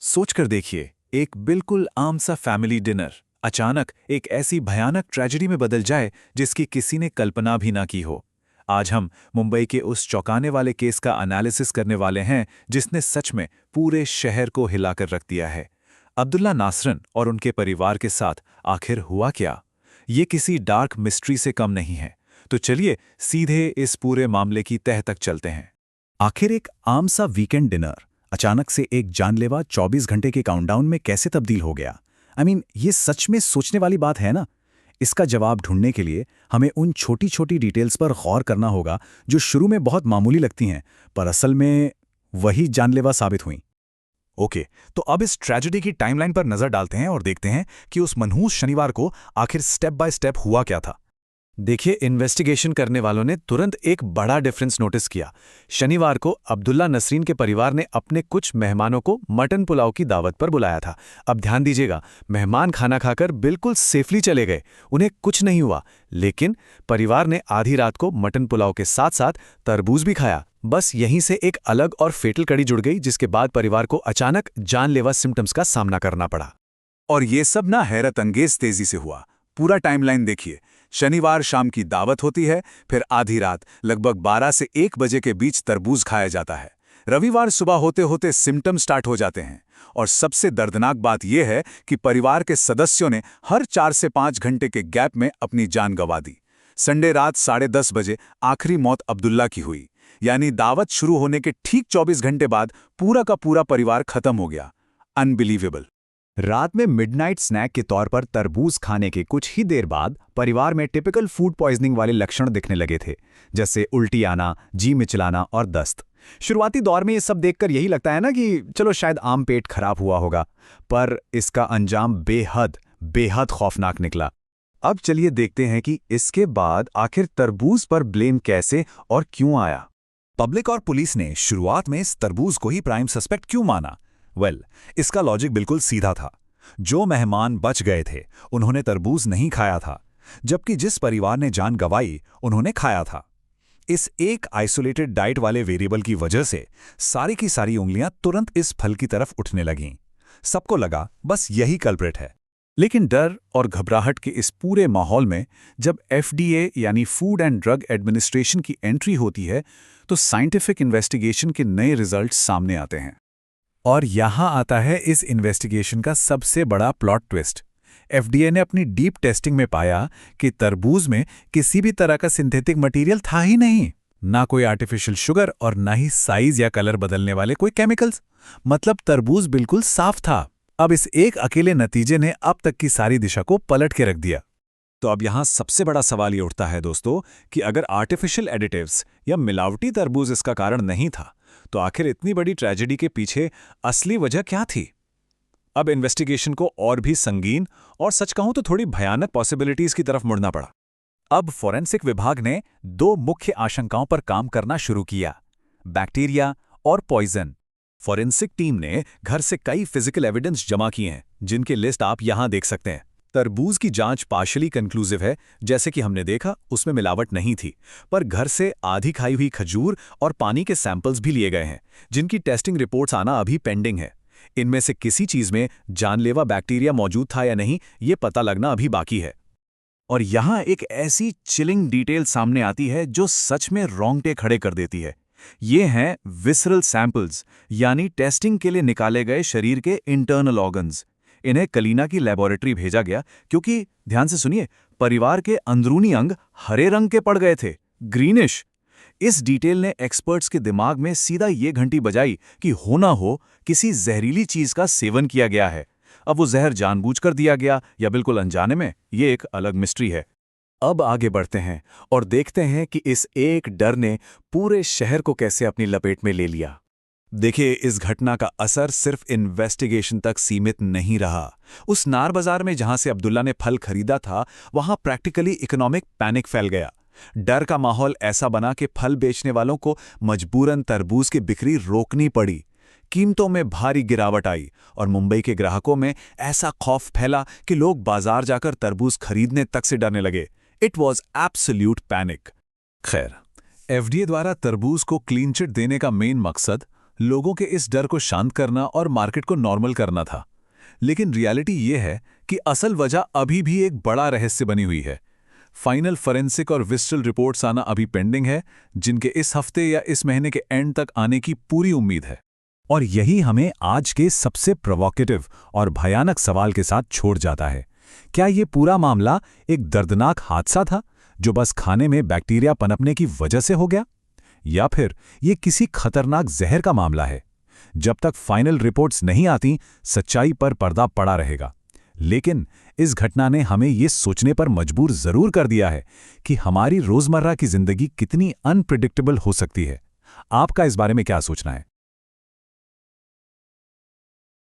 सोचकर देखिए, एक बिल्कुल आम सा फैमिली डिनर अचानक एक ऐसी भयानक ट्रेजेडी में बदल जाए जिसकी किसी ने कल्पना भी ना की हो। आज हम मुंबई के उस चौंकाने वाले केस का एनालिसिस करने वाले हैं जिसने सच में पूरे शहर को हिलाकर रख दिया है। अब्दुल्ला नासरन और उनके परिवार के साथ आखिर हुआ क्या? ये किसी डार्क मिस्ट्री से कम नहीं है। तो चलिए सीधे इस पूरे मामले की तह तक चलते हैं। आखिर एक आम सा वीकेंड डिनर अचानक से एक जानलेवा 24 घंटे के काउंटडाउन में कैसे तब्दील हो गया? ये सच में सोचने वाली बात है ना। इसका जवाब ढूंढने के लिए हमें उन छोटी छोटी डिटेल्स पर गौर करना होगा जो शुरू में बहुत मामूली लगती हैं पर असल में वही जानलेवा साबित हुई। ओके, तो अब इस ट्रेजेडी की टाइमलाइन पर नजर डालते हैं और देखते हैं कि उस मनहूस शनिवार को आखिर स्टेप बाय स्टेप हुआ क्या था। देखिए, इन्वेस्टिगेशन करने वालों ने तुरंत एक बड़ा डिफरेंस नोटिस किया। शनिवार को अब्दुल्ला नसरीन के परिवार ने अपने कुछ मेहमानों को मटन पुलाव की दावत पर बुलाया था। अब ध्यान दीजिएगा, मेहमान खाना खाकर बिल्कुल सेफली चले गए, उन्हें कुछ नहीं हुआ। लेकिन परिवार ने आधी रात को मटन पुलाव के साथ साथ तरबूज भी खाया। बस यहीं से एक अलग और फेटल कड़ी जुड़ गई, जिसके बाद परिवार को अचानक जानलेवा सिम्टम्स का सामना करना पड़ा। और ये सब ना हैरत अंगेज तेजी से हुआ। पूरा टाइमलाइन देखिए। शनिवार शाम की दावत होती है, फिर आधी रात लगभग 12 से 1 बजे के बीच तरबूज खाया जाता है। रविवार सुबह होते होते सिम्टम स्टार्ट हो जाते हैं। और सबसे दर्दनाक बात यह है कि परिवार के सदस्यों ने हर 4 से 5 घंटे के गैप में अपनी जान गंवा दी। संडे रात 10:30 बजे आखिरी मौत अब्दुल्ला की हुई, यानी दावत शुरू होने के ठीक 24 घंटे बाद पूरा का पूरा परिवार खत्म हो गया। अनबिलीवेबल। रात में मिडनाइट स्नैक के तौर पर तरबूज खाने के कुछ ही देर बाद परिवार में टिपिकल फूड पॉइजनिंग वाले लक्षण दिखने लगे थे, जैसे उल्टी आना, जी मिचलाना और दस्त। शुरुआती दौर में ये सब देखकर यही लगता है ना कि चलो शायद आम पेट खराब हुआ होगा, पर इसका अंजाम बेहद बेहद खौफनाक निकला। अब चलिए देखते हैं कि इसके बाद आखिर तरबूज पर ब्लेम कैसे और क्यों आया। पब्लिक और पुलिस ने शुरुआत में इस तरबूज को ही प्राइम सस्पेक्ट क्यों माना? इसका लॉजिक बिल्कुल सीधा था। जो मेहमान बच गए थे उन्होंने तरबूज नहीं खाया था, जबकि जिस परिवार ने जान गंवाई उन्होंने खाया था। इस एक आइसोलेटेड डाइट वाले वेरिएबल की वजह से सारी की सारी उंगलियां तुरंत इस फल की तरफ उठने लगीं। सबको लगा बस यही कल्प्रिट है। लेकिन डर और घबराहट के इस पूरे माहौल में जब FDA यानी फूड एंड ड्रग एडमिनिस्ट्रेशन की एंट्री होती है तो साइंटिफिक इन्वेस्टिगेशन के नए रिजल्ट्स सामने आते हैं। और यहां आता है इस इन्वेस्टिगेशन का सबसे बड़ा प्लॉट ट्विस्ट। FDA ने अपनी डीप टेस्टिंग में पाया कि तरबूज में किसी भी तरह का सिंथेटिक मटेरियल था ही नहीं, ना कोई आर्टिफिशियल शुगर और ना ही साइज या कलर बदलने वाले कोई केमिकल्स। मतलब तरबूज बिल्कुल साफ था। अब इस एक अकेले नतीजे ने अब तक की सारी दिशा को पलट के रख दिया। तो अब यहां सबसे बड़ा सवाल ये उठता है दोस्तों कि अगर आर्टिफिशियल एडिटिव्स या मिलावटी तरबूज इसका कारण नहीं था, तो आखिर इतनी बड़ी ट्रेजेडी के पीछे असली वजह क्या थी? अब इन्वेस्टिगेशन को और भी संगीन और सच कहूं तो थोड़ी भयानक पॉसिबिलिटीज की तरफ मुड़ना पड़ा। अब फॉरेंसिक विभाग ने 2 मुख्य आशंकाओं पर काम करना शुरू किया, बैक्टीरिया और पॉइजन। फॉरेंसिक टीम ने घर से कई फिजिकल एविडेंस जमा किए हैं, जिनकी लिस्ट आप यहां देख सकते हैं। तरबूज की जांच पार्शियली कंक्लूसिव है, जैसे कि हमने देखा उसमें मिलावट नहीं थी, पर घर से आधी खाई हुई खजूर और पानी के सैंपल्स भी लिए गए हैं, जिनकी टेस्टिंग रिपोर्ट्स आना अभी पेंडिंग है। इनमें से किसी चीज में जानलेवा बैक्टीरिया मौजूद था या नहीं, ये पता लगना अभी बाकी है। और यहां एक ऐसी चिलिंग डिटेल सामने आती है जो सच में रोंगटे खड़े कर देती है। ये हैं विसरल सैंपल्स, यानी टेस्टिंग के लिए निकाले गए शरीर के इंटरनल ऑर्गन्स। इन्हें कलीना की लेबोरेटरी भेजा गया क्योंकि ध्यान से सुनिए, परिवार के अंदरूनी अंग हरे रंग के पड़ गए थे, ग्रीनिश। इस डिटेल ने एक्सपर्ट्स के दिमाग में सीधा ये घंटी बजाई कि हो ना हो किसी जहरीली चीज का सेवन किया गया है। अब वो जहर जानबूझकर दिया गया या बिल्कुल अनजाने में, ये एक अलग मिस्ट्री है। अब आगे बढ़ते हैं और देखते हैं कि इस एक डर ने पूरे शहर को कैसे अपनी लपेट में ले लिया। देखिए, इस घटना का असर सिर्फ इन्वेस्टिगेशन तक सीमित नहीं रहा। उस नार बाजार में जहां से अब्दुल्ला ने फल खरीदा था, वहां प्रैक्टिकली इकोनॉमिक पैनिक फैल गया। डर का माहौल ऐसा बना कि फल बेचने वालों को मजबूरन तरबूज की बिक्री रोकनी पड़ी। कीमतों में भारी गिरावट आई और मुंबई के ग्राहकों में ऐसा खौफ फैला कि लोग बाजार जाकर तरबूज खरीदने तक से डरने लगे। It was absolute panic. खैर, FDA द्वारा तरबूज को क्लीन चिट देने का मेन मकसद लोगों के इस डर को शांत करना और मार्केट को नॉर्मल करना था। लेकिन रियलिटी ये है कि असल वजह अभी भी एक बड़ा रहस्य बनी हुई है। फाइनल फॉरेंसिक और विस्टल रिपोर्ट्स आना अभी पेंडिंग है, जिनके इस हफ्ते या इस महीने के एंड तक आने की पूरी उम्मीद है। और यही हमें आज के सबसे प्रोवोकेटिव और भयानक सवाल के साथ छोड़ जाता है। क्या ये पूरा मामला एक दर्दनाक हादसा था जो बस खाने में बैक्टीरिया पनपने की वजह से हो गया, या फिर ये किसी खतरनाक जहर का मामला है? जब तक फाइनल रिपोर्ट्स नहीं आती, सच्चाई पर पर्दा पड़ा रहेगा। लेकिन इस घटना ने हमें ये सोचने पर मजबूर जरूर कर दिया है कि हमारी रोजमर्रा की जिंदगी कितनी अनप्रिडिक्टेबल हो सकती है। आपका इस बारे में क्या सोचना है?